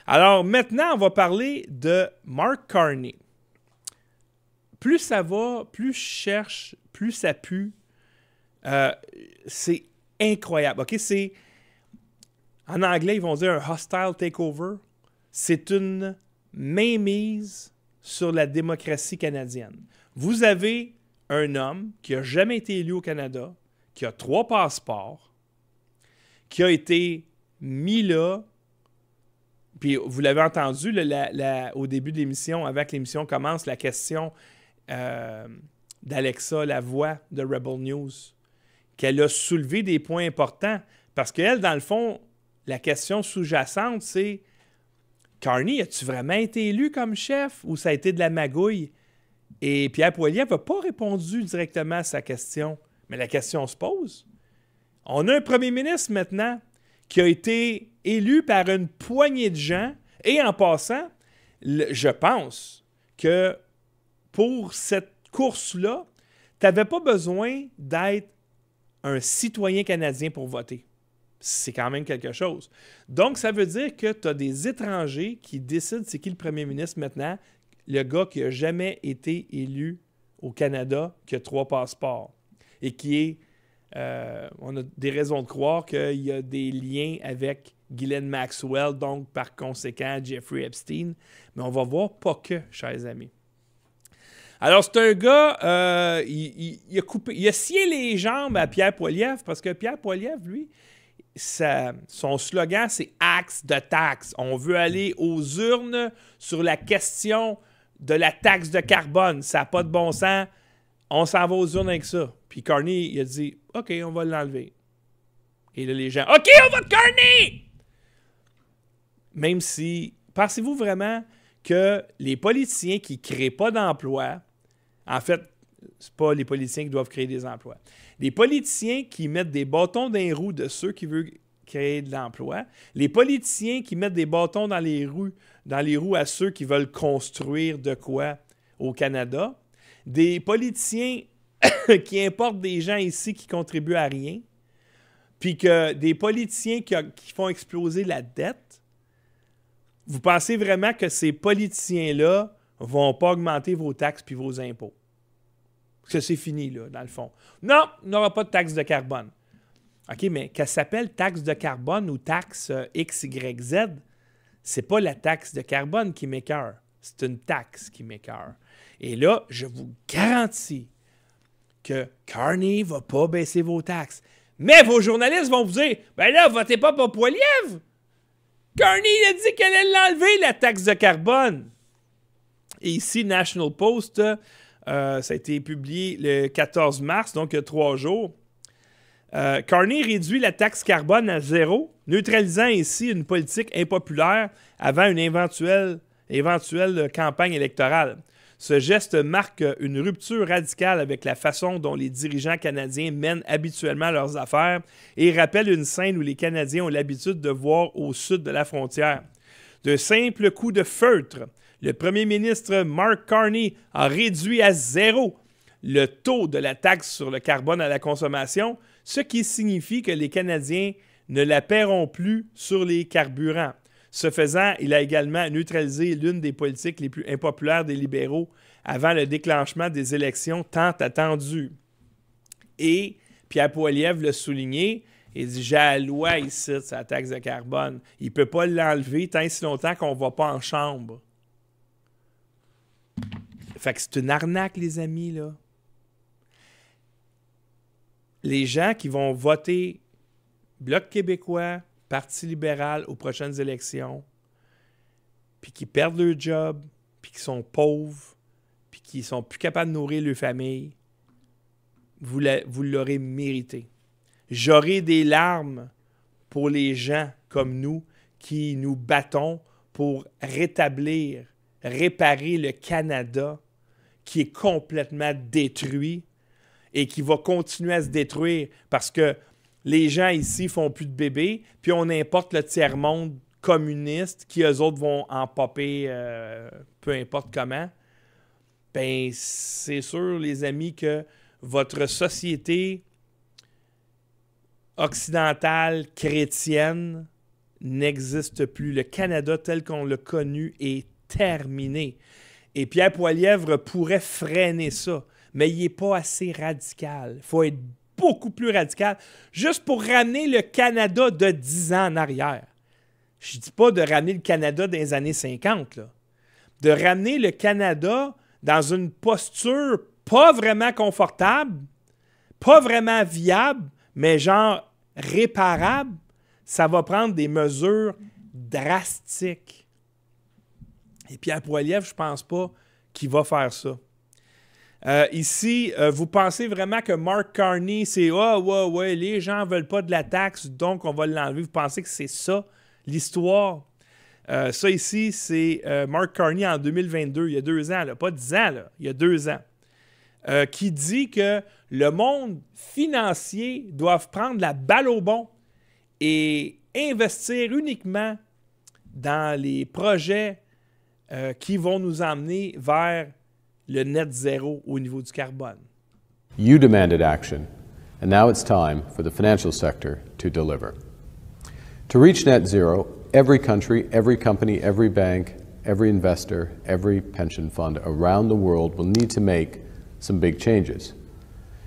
Alors maintenant, on va parler de Mark Carney. Plus ça va, plus je cherche, plus ça pue. C'est incroyable. OK, c'est... En anglais, ils vont dire un hostile takeover. C'est une mainmise sur la démocratie canadienne. Vous avez un homme qui n'a jamais été élu au Canada, qui a 3 passeports, qui a été mis là, puis vous l'avez entendu au début de l'émission, avant que l'émission commence, la question d'Alexa Lavoie de Rebel News, qu'elle a soulevé des points importants, parce qu'elle, dans le fond, la question sous-jacente, c'est Carney, as-tu vraiment été élu comme chef ou ça a été de la magouille? Et Pierre Poilievre n'a pas répondu directement à sa question. Mais la question se pose. On a un premier ministre maintenant qui a été élu par une poignée de gens. Et en passant, je pense que pour cette course-là, tu n'avais pas besoin d'être un citoyen canadien pour voter. C'est quand même quelque chose. Donc, ça veut dire que tu as des étrangers qui décident c'est qui le premier ministre maintenant, le gars qui n'a jamais été élu au Canada, qui a 3 passeports et qui est... on a des raisons de croire qu'il y a des liens avec Ghislaine Maxwell, donc par conséquent Jeffrey Epstein. Mais on va voir pas que, chers amis. Alors, c'est un gars, il a scié les jambes à Pierre Poilievre parce que Pierre Poilievre, lui, son slogan, c'est « Axe de taxe ». On veut aller aux urnes sur la question de la taxe de carbone. Ça n'a pas de bon sens. On s'en va aux urnes avec ça. Puis Carney, il a dit « OK, on va l'enlever ». Et là, les gens « OK, on vote Carney! » Même si... Pensez-vous vraiment que les politiciens qui ne créent pas d'emplois, en fait, c'est pas les politiciens qui doivent créer des emplois. Les politiciens qui mettent des bâtons dans les roues de ceux qui veulent créer de l'emploi, les politiciens qui mettent des bâtons dans les roues à ceux qui veulent construire de quoi au Canada, des politiciens qui importent des gens ici qui contribuent à rien, puis que des politiciens qui font exploser la dette, vous pensez vraiment que ces politiciens-là ne vont pas augmenter vos taxes puis vos impôts? Parce que c'est fini, là, dans le fond. Non, il n'y aura pas de taxe de carbone. OK, mais qu'elle s'appelle taxe de carbone ou taxe X, Y, Z, c'est pas la taxe de carbone qui m'écoeure. C'est une taxe qui m'écoeure. Et là, je vous garantis que Carney ne va pas baisser vos taxes. Mais vos journalistes vont vous dire, ben là, votez pas pour Poilievre. Carney a dit qu'elle allait l'enlever, la taxe de carbone. Et ici, National Post, ça a été publié le 14 mars, donc il y a 3 jours. Carney réduit la taxe carbone à 0, neutralisant ainsi une politique impopulaire avant une éventuelle campagne électorale. Ce geste marque une rupture radicale avec la façon dont les dirigeants canadiens mènent habituellement leurs affaires et rappelle une scène où les Canadiens ont l'habitude de voir au sud de la frontière. De simples coups de feutre, le premier ministre Mark Carney a réduit à 0 le taux de la taxe sur le carbone à la consommation, ce qui signifie que les Canadiens ne la paieront plus sur les carburants. Ce faisant, il a également neutralisé l'une des politiques les plus impopulaires des libéraux avant le déclenchement des élections tant attendues. Et Pierre Poilievre l'a souligné, il dit « J'ai la loi ici, c'est la taxe de carbone. Il ne peut pas l'enlever tant et si longtemps qu'on ne va pas en chambre. » Fait que c'est une arnaque, les amis, là. Les gens qui vont voter Bloc québécois, Parti libéral aux prochaines élections, puis qui perdent leur job, puis qui sont pauvres, puis qui sont plus capables de nourrir leur famille, vous l'aurez mérité. J'aurai des larmes pour les gens comme nous qui nous battons pour réparer le Canada qui est complètement détruit et qui va continuer à se détruire parce que les gens ici font plus de bébés, puis on importe le tiers-monde communiste qui, eux autres, vont en popper peu importe comment. Ben, c'est sûr, les amis, que votre société occidentale, chrétienne, n'existe plus. Le Canada tel qu'on l'a connu est terminé. Et Pierre Poilievre pourrait freiner ça, mais il n'est pas assez radical. Il faut être beaucoup plus radical, juste pour ramener le Canada de 10 ans en arrière. Je ne dis pas de ramener le Canada dans les années 50, là. De ramener le Canada dans une posture pas vraiment confortable, pas vraiment viable, mais genre réparable, ça va prendre des mesures drastiques. Et Pierre Poilievre, je ne pense pas qu'il va faire ça. Ici, vous pensez vraiment que Mark Carney, c'est « Ah, ouais, les gens ne veulent pas de la taxe, donc on va l'enlever. » Vous pensez que c'est ça, l'histoire? Ça ici, c'est Mark Carney en 2022, il y a 2 ans, là, pas 10 ans, là, il y a 2 ans, qui dit que le monde financier doit prendre la balle au bon et investir uniquement dans les projets qui vont nous emmener vers le net zéro au niveau du carbone. You demanded action, and now it's time for the financial sector to deliver. To reach net zero, every country, every company, every bank, every investor, every pension fund around the world will need to make some big changes.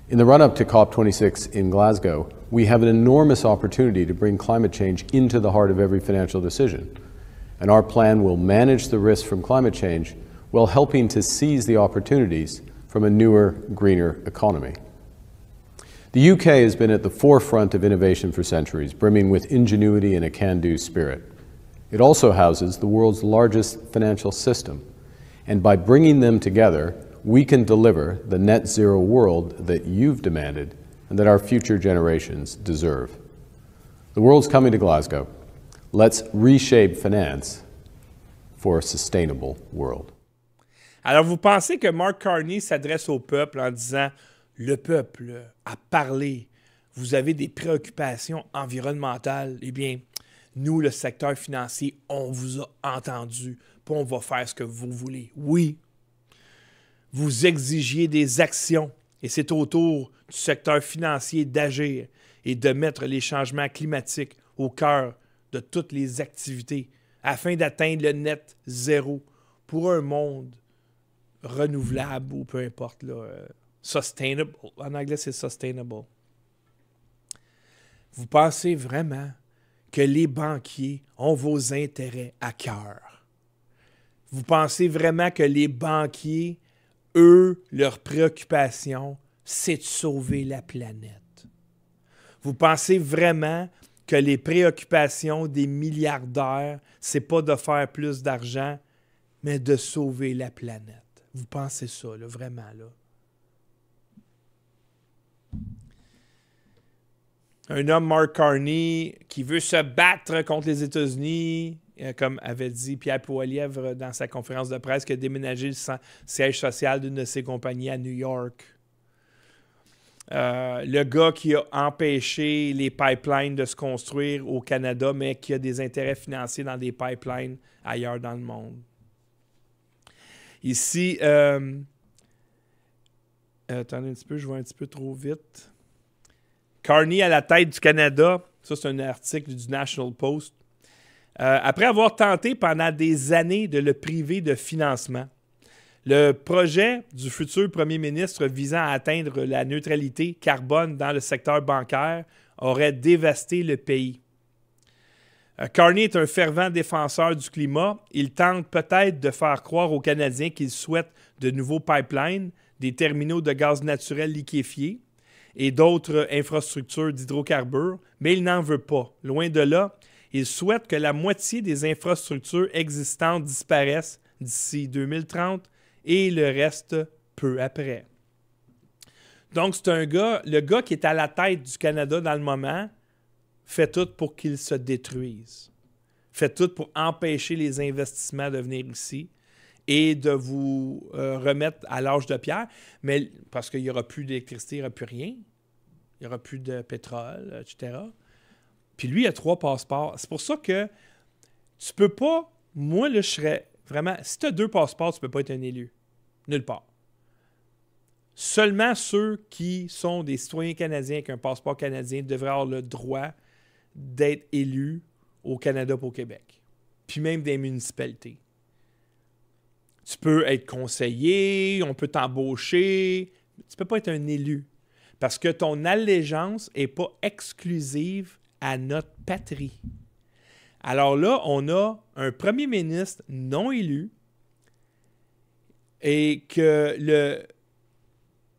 In the run-up to COP26 in Glasgow, we have an enormous opportunity to bring climate change into the heart of every financial decision. And our plan will manage the risks from climate change while helping to seize the opportunities from a newer, greener economy. The UK has been at the forefront of innovation for centuries, brimming with ingenuity and a can-do spirit. It also houses the world's largest financial system, and by bringing them together, we can deliver the net zero world that you've demanded and that our future generations deserve. The world's coming to Glasgow. Let's reshape finance for a sustainable world. Alors, vous pensez que Mark Carney s'adresse au peuple en disant « Le peuple a parlé, vous avez des préoccupations environnementales. Eh bien, nous, le secteur financier, on vous a entendu, puis on va faire ce que vous voulez. Oui, vous exigiez des actions, et c'est au tour du secteur financier d'agir et de mettre les changements climatiques au cœur de toutes les activités afin d'atteindre le net zéro pour un monde renouvelable ou peu importe, là, sustainable. En anglais, c'est sustainable. Vous pensez vraiment que les banquiers ont vos intérêts à cœur? Vous pensez vraiment que les banquiers, eux, leur préoccupation, c'est de sauver la planète? Vous pensez vraiment que les préoccupations des milliardaires, c'est pas de faire plus d'argent, mais de sauver la planète? Vous pensez ça, là, vraiment, là? Un homme, Mark Carney, qui veut se battre contre les États-Unis, comme avait dit Pierre Poilievre dans sa conférence de presse, qui a déménagé le siège social d'une de ses compagnies à New York. Le gars qui a empêché les pipelines de se construire au Canada, mais qui a des intérêts financiers dans des pipelines ailleurs dans le monde. Ici, attendez un petit peu, je vois un petit peu trop vite. Carney à la tête du Canada, ça c'est un article du National Post. Après avoir tenté pendant des années de le priver de financement, le projet du futur premier ministre visant à atteindre la neutralité carbone dans le secteur bancaire aurait dévasté le pays. Carney est un fervent défenseur du climat. Il tente peut-être de faire croire aux Canadiens qu'il souhaite de nouveaux pipelines, des terminaux de gaz naturel liquéfié et d'autres infrastructures d'hydrocarbures, mais il n'en veut pas. Loin de là, il souhaite que la moitié des infrastructures existantes disparaissent d'ici 2030 et le reste peu après. Donc, c'est le gars qui est à la tête du Canada dans le moment, fait tout pour qu'il se détruise. Fait tout pour empêcher les investissements de venir ici et de vous remettre à l'âge de pierre, mais parce qu'il n'y aura plus d'électricité, il n'y aura plus rien. Il n'y aura plus de pétrole, etc. Puis lui, il a 3 passeports. C'est pour ça que tu peux pas... Moi, là, je serais vraiment... Si tu as 2 passeports, tu ne peux pas être un élu. Nulle part. Seulement ceux qui sont des citoyens canadiens avec un passeport canadien devraient avoir le droit d'être élus au Canada et au Québec. Puis même des municipalités. Tu peux être conseiller, on peut t'embaucher. Tu ne peux pas être un élu. Parce que ton allégeance n'est pas exclusive à notre patrie. Alors là, on a un premier ministre non élu et que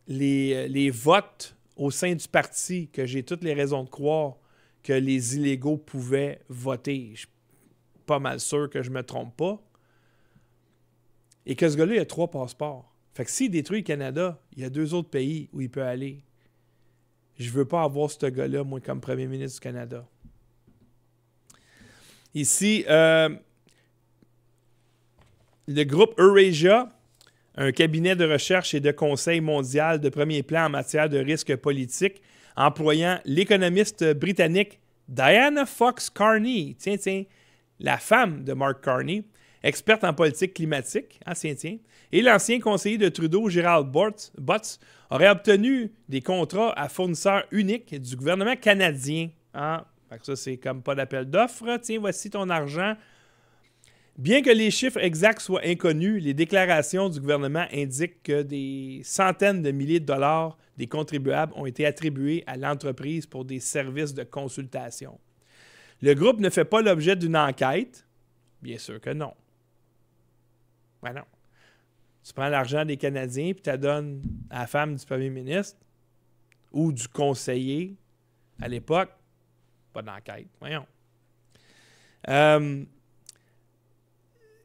les votes au sein du parti, que j'ai toutes les raisons de croire que les illégaux pouvaient voter. Je suis pas mal sûr que je ne me trompe pas. Et que ce gars-là, il a 3 passeports. Fait que s'il détruit le Canada, il y a 2 autres pays où il peut aller. Je ne veux pas avoir ce gars-là, moi, comme premier ministre du Canada. Ici, le groupe Eurasia, un cabinet de recherche et de conseil mondial de premier plan en matière de risques politiques, employant l'économiste britannique Diana Fox Carney, tiens, la femme de Mark Carney, experte en politique climatique, et l'ancien conseiller de Trudeau, Gerald Butts, aurait obtenu des contrats à fournisseurs uniques du gouvernement canadien. Fait que ça, c'est comme pas d'appel d'offres. Tiens, voici ton argent. Bien que les chiffres exacts soient inconnus, les déclarations du gouvernement indiquent que des centaines de milliers de dollars des contribuables ont été attribués à l'entreprise pour des services de consultation. Le groupe ne fait pas l'objet d'une enquête. Bien sûr que non. Ben non. Tu prends l'argent des Canadiens puis tu la donnes à la femme du premier ministre ou du conseiller à l'époque. Pas d'enquête. Voyons.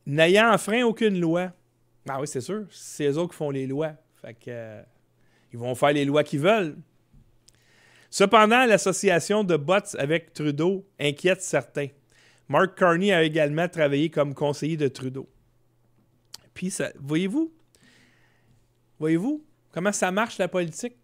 N'ayant enfreint aucune loi. Ah oui, c'est sûr. C'est eux autres qui font les lois. Fait que, ils vont faire les lois qu'ils veulent. Cependant, l'association de Butts avec Trudeau inquiète certains. Mark Carney a également travaillé comme conseiller de Trudeau. Puis, ça, voyez-vous comment ça marche la politique?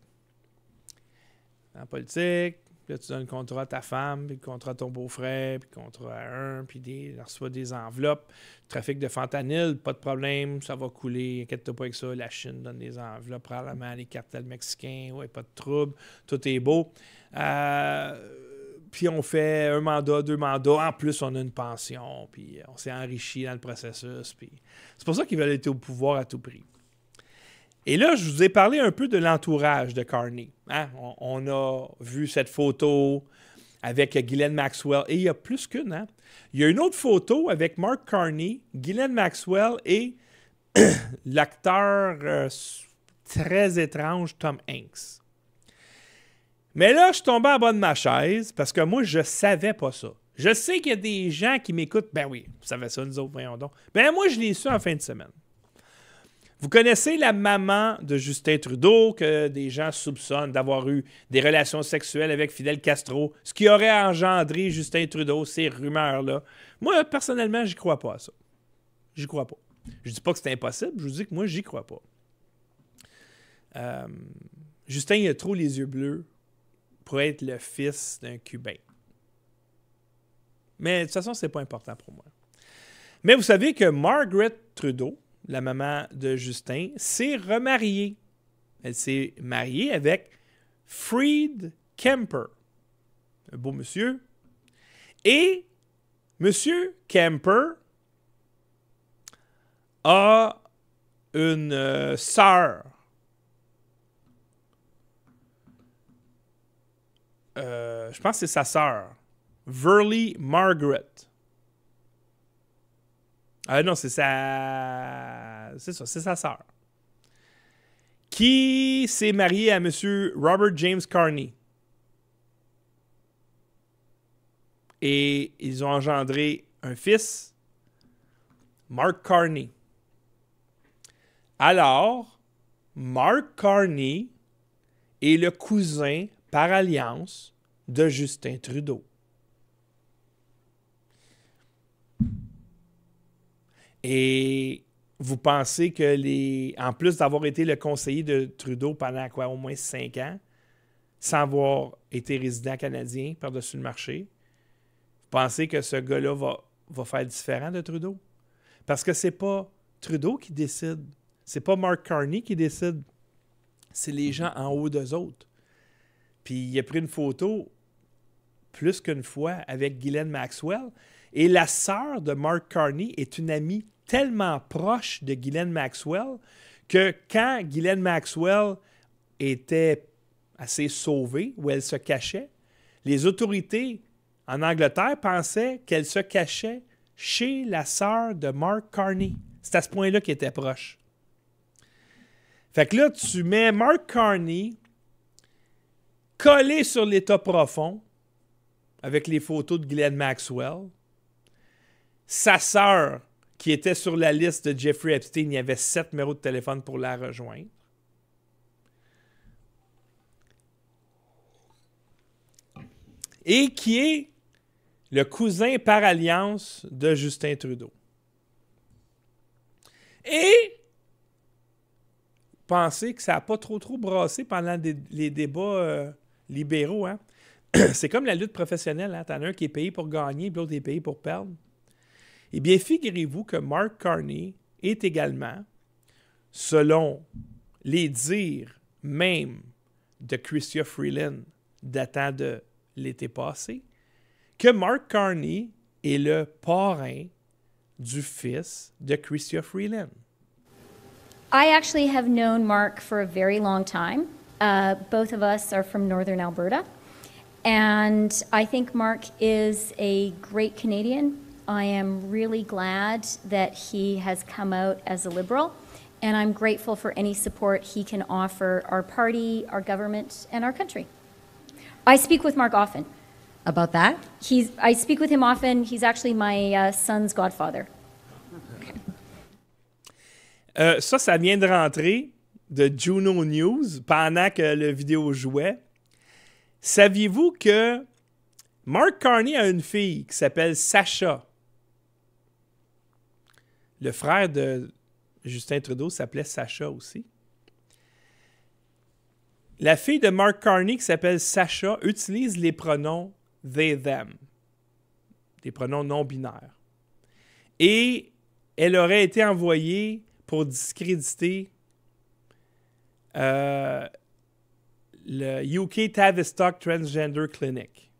En politique, là, tu donnes le contrat à ta femme, puis le contrat à ton beau-frère, puis le contrat à un, puis il reçoit des enveloppes. Trafic de fentanyl, pas de problème, ça va couler, inquiète-toi pas avec ça. La Chine donne des enveloppes, probablement les cartels mexicains, ouais, pas de trouble, tout est beau. Puis on fait 1 mandat, 2 mandats, en plus on a une pension, puis on s'est enrichi dans le processus. Puis c'est pour ça qu'ils veulent être au pouvoir à tout prix. Et là, je vous ai parlé un peu de l'entourage de Carney. On a vu cette photo avec Ghislaine Maxwell, et il y a plus qu'une. Hein? Il y a une autre photo avec Mark Carney, Ghislaine Maxwell et l'acteur très étrange Tom Hanks. Mais là, je suis tombé en bas de ma chaise parce que moi, je savais pas ça. Je sais qu'il y a des gens qui m'écoutent. Ben oui, vous savez ça, nous autres, voyons donc. Ben moi, je l'ai su en fin de semaine. Vous connaissez la maman de Justin Trudeau, que des gens soupçonnent d'avoir eu des relations sexuelles avec Fidel Castro, ce qui aurait engendré Justin Trudeau, ces rumeurs-là. Moi, personnellement, j'y crois pas à ça. J'y crois pas. Je dis pas que c'est impossible, je vous dis que moi, j'y crois pas. Justin, il a trop les yeux bleus pour être le fils d'un Cubain. Mais de toute façon, c'est pas important pour moi. Mais vous savez que Margaret Trudeau, la maman de Justin, s'est remariée. Elle s'est mariée avec Fred Kemper. Un beau monsieur. Et monsieur Kemper a une sœur. Je pense que c'est sa sœur. Verly Margaret. Non, c'est sa... C'est ça, c'est sa sœur. Qui s'est mariée à M. Robert James Carney. Et ils ont engendré un fils, Mark Carney. Alors, Mark Carney est le cousin par alliance de Justin Trudeau. Et vous pensez que en plus d'avoir été le conseiller de Trudeau pendant quoi, au moins 5 ans, sans avoir été résident canadien par-dessus le marché, vous pensez que ce gars-là va faire différent de Trudeau? Parce que c'est pas Trudeau qui décide. C'est pas Mark Carney qui décide. C'est les gens en haut d'eux autres. Puis il a pris une photo, plus qu'une fois avec Ghislaine Maxwell. Et la sœur de Mark Carney est une amie tellement proche de Ghislaine Maxwell que quand Ghislaine Maxwell était assez sauvée, où elle se cachait, les autorités en Angleterre pensaient qu'elle se cachait chez la sœur de Mark Carney. C'est à ce point-là qu'il était proche. Fait que là, tu mets Mark Carney collé sur l'état profond avec les photos de Ghislaine Maxwell. Sa sœur, qui était sur la liste de Jeffrey Epstein, il y avait 7 numéros de téléphone pour la rejoindre. Et qui est le cousin par alliance de Justin Trudeau. Et pensez que ça n'a pas trop brassé pendant les débats libéraux. Hein? C'est comme la lutte professionnelle. Hein? T'en as un qui est payé pour gagner, puis l'autre est payé pour perdre. Eh bien, figurez-vous que Mark Carney est également, selon les dires même de Chrystia Freeland datant de l'été passé, que Mark Carney est le parrain du fils de Chrystia Freeland. I actually have known Mark for a very long time. Both of us are from Northern Alberta. And I think Mark is a great Canadian. I am really glad that he has come out as a Liberal. And I'm grateful for any support he can offer our party, our government, and our country. I speak with Mark often. About that? I speak with him often. He's actually my son's godfather. Ça vient de rentrer de Juno News pendant que la vidéo jouait. Saviez-vous que Mark Carney a une fille qui s'appelle Sacha? Le frère de Justin Trudeau s'appelait Sacha aussi. La fille de Mark Carney qui s'appelle Sacha utilise les pronoms they, them, des pronoms non binaires. Et elle aurait été envoyée pour discréditer le UK Tavistock Transgender Clinic.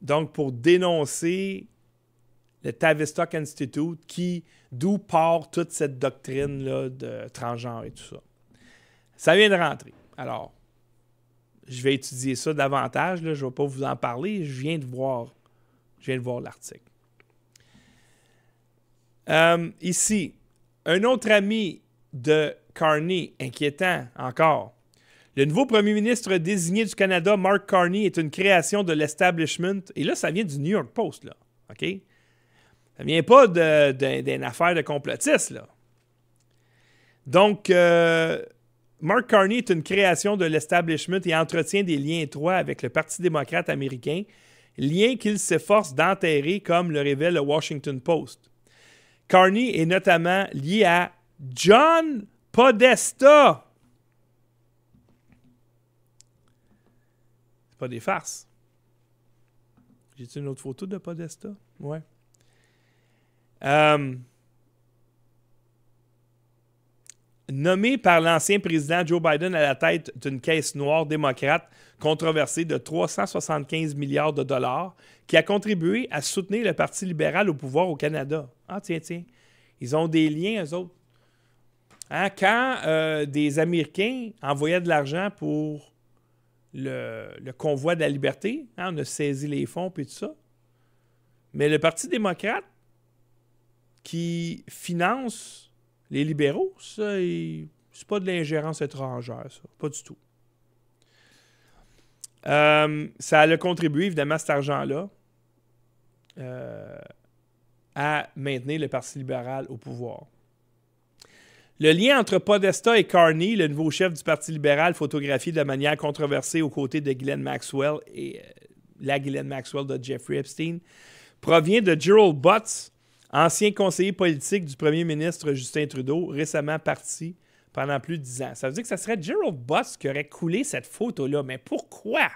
Donc, pour dénoncer le Tavistock Institute, d'où part toute cette doctrine-là de transgenre et tout ça. Ça vient de rentrer. Alors, je vais étudier ça davantage. Là. Je ne vais pas vous en parler. Je viens de voir l'article. Ici, un autre ami de Carney, inquiétant encore. Le nouveau premier ministre désigné du Canada, Mark Carney, est une création de l'establishment. Et là, ça vient du New York Post, là. OK? Ça vient pas d'une affaire de complotiste, là. Donc, Mark Carney est une création de l'establishment et entretient des liens étroits avec le Parti démocrate américain, liens qu'il s'efforce d'enterrer, comme le révèle le Washington Post. Carney est notamment lié à John Podesta. C'est pas des farces. J'ai-tu une autre photo de Podesta? Ouais. Nommé par l'ancien président Joe Biden à la tête d'une caisse noire démocrate controversée de 375 milliards de dollars qui a contribué à soutenir le Parti libéral au pouvoir au Canada. Ah, tiens. Ils ont des liens, eux autres. Hein, quand des Américains envoyaient de l'argent pour le convoi de la liberté, hein, on a saisi les fonds et tout ça. Mais le Parti démocrate qui finance les libéraux, ça, c'est pas de l'ingérence étrangère, ça. Pas du tout. Ça a contribué, évidemment, cet argent-là, à maintenir le Parti libéral au pouvoir. Le lien entre Podesta et Carney, le nouveau chef du Parti libéral, photographié de manière controversée aux côtés de Ghislaine Maxwell et la Ghislaine Maxwell de Jeffrey Epstein, provient de Gerald Butts, ancien conseiller politique du premier ministre Justin Trudeau, récemment parti pendant plus de 10 ans. Ça veut dire que ça serait Gerald Butts qui aurait coulé cette photo-là. Mais pourquoi?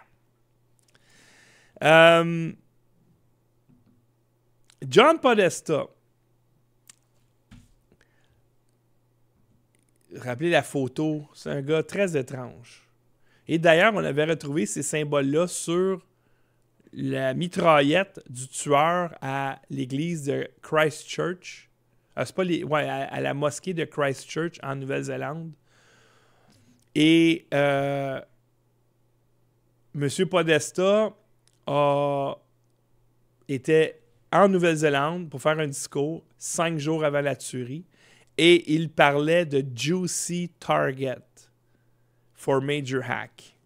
John Podesta. Rappelez la photo. C'est un gars très étrange. Et d'ailleurs, on avait retrouvé ces symboles-là sur la mitraillette du tueur à l'église de Christchurch. C'est pas à la mosquée de Christchurch en Nouvelle-Zélande. Et M. Podesta était en Nouvelle-Zélande pour faire un discours 5 jours avant la tuerie. Et il parlait de Juicy Target for Major Hack.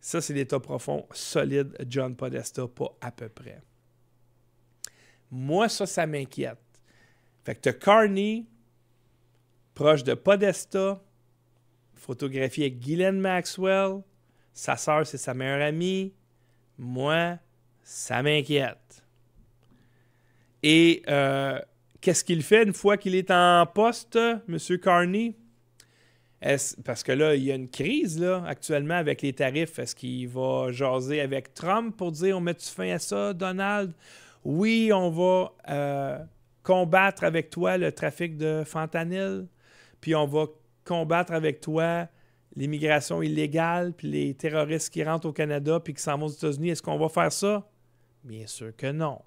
Ça, c'est l'état profond solide, John Podesta, pas à peu près. Moi, ça m'inquiète. Fait que tu as Carney, proche de Podesta, photographié avec Ghislaine Maxwell, sa sœur, c'est sa meilleure amie. Moi, ça m'inquiète. Et qu'est-ce qu'il fait une fois qu'il est en poste, M. Carney? Parce que là, il y a une crise là, actuellement avec les tarifs. Est-ce qu'il va jaser avec Trump pour dire on met-tu fin à ça, Donald? Oui, on va combattre avec toi le trafic de fentanyl, puis on va combattre avec toi l'immigration illégale, puis les terroristes qui rentrent au Canada puis qui s'en vont aux États-Unis. Est-ce qu'on va faire ça? Bien sûr que non.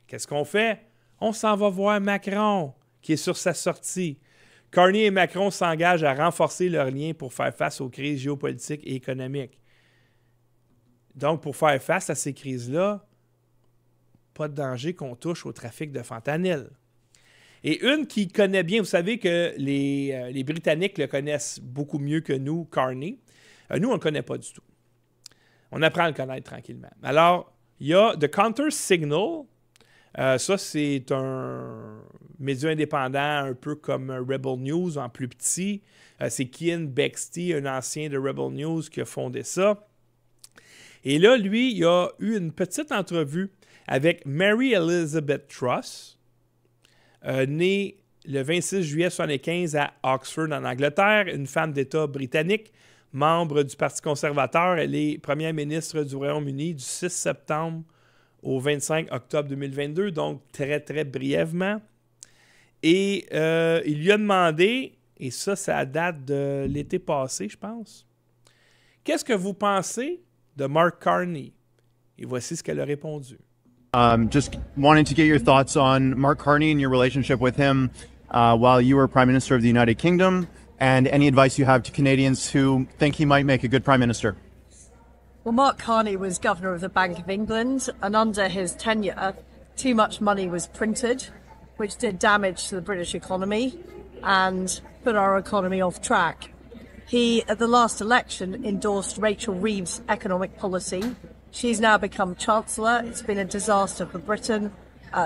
Qu'est-ce qu'on fait? On s'en va voir Macron, qui est sur sa sortie. Carney et Macron s'engagent à renforcer leurs liens pour faire face aux crises géopolitiques et économiques. Donc, pour faire face à ces crises-là, pas de danger qu'on touche au trafic de fentanyl. Et une qui connaît bien, vous savez que les Britanniques le connaissent beaucoup mieux que nous, Carney. Nous, on ne le connaît pas du tout. On apprend à le connaître tranquillement. Alors, il y a The Counter Signal. Ça, c'est un média indépendant, un peu comme Rebel News, en plus petit. C'est Kian Bexty, un ancien de Rebel News, qui a fondé ça. Et là, lui, il a eu une petite entrevue avec Mary Elizabeth Truss, née le 26 juillet 1975 à Oxford, en Angleterre, une femme d'État britannique, membre du Parti conservateur. Elle est première ministre du Royaume-Uni du 6 septembre au 25 octobre 2022, donc très, très brièvement. Et il lui a demandé, et ça date de l'été passé, je pense, qu'est-ce que vous pensez de Mark Carney? Et voici ce qu'elle a répondu. Just wanting to get your thoughts on Mark Carney and your relationship with him while you were Prime Minister of the United Kingdom, and any advice you have to Canadians who think he might make a good Prime Minister. Well, Mark Carney was Governor of the Bank of England, and under his tenure, too much money was printed, which did damage to the British economy and put our economy off track. He, at the last election, endorsed Rachel Reeves' economic policy. She's now become Chancellor. It's been a disaster for Britain.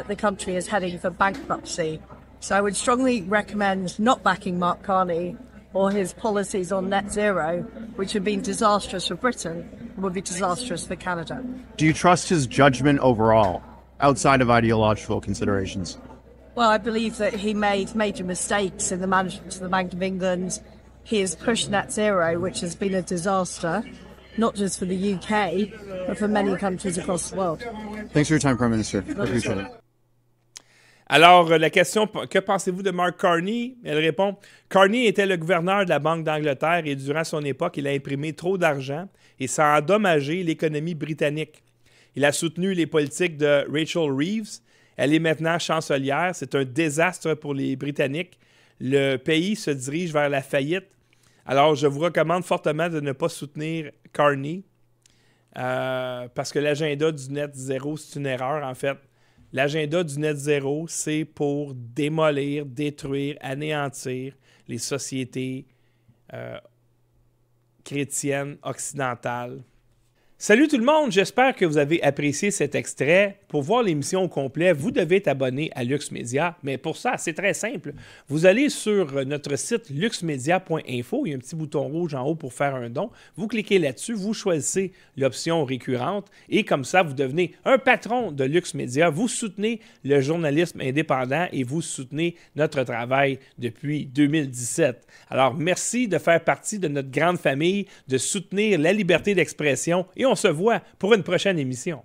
The country is heading for bankruptcy. So I would strongly recommend not backing Mark Carney or his policies on net zero, which have been disastrous for Britain and would be disastrous for Canada. Do you trust his judgment overall, outside of ideological considerations? Well, I believe that he made major mistakes in the management of the Bank of England. He has pushed net zero, which has been a disaster, not just for the UK, but for many countries across the world. Thanks for your time, Prime Minister. I appreciate it. Alors, la question, que pensez-vous de Mark Carney? Elle répond, Carney était le gouverneur de la Banque d'Angleterre et durant son époque, il a imprimé trop d'argent et ça a endommagé l'économie britannique. Il a soutenu les politiques de Rachel Reeves. Elle est maintenant chancelière. C'est un désastre pour les Britanniques. Le pays se dirige vers la faillite. Alors, je vous recommande fortement de ne pas soutenir Carney parce que l'agenda du net zéro, c'est une erreur, en fait. L'agenda du net zéro, c'est pour démolir, détruire, anéantir les sociétés chrétiennes occidentales. Salut tout le monde, j'espère que vous avez apprécié cet extrait. Pour voir l'émission au complet, vous devez être abonné à Lux Media, mais pour ça, c'est très simple. Vous allez sur notre site luxmedia.info, il y a un petit bouton rouge en haut pour faire un don. Vous cliquez là-dessus, vous choisissez l'option récurrente et comme ça, vous devenez un patron de Lux Media. Vous soutenez le journalisme indépendant et vous soutenez notre travail depuis 2017. Alors, merci de faire partie de notre grande famille, de soutenir la liberté d'expression et on se voit pour une prochaine émission.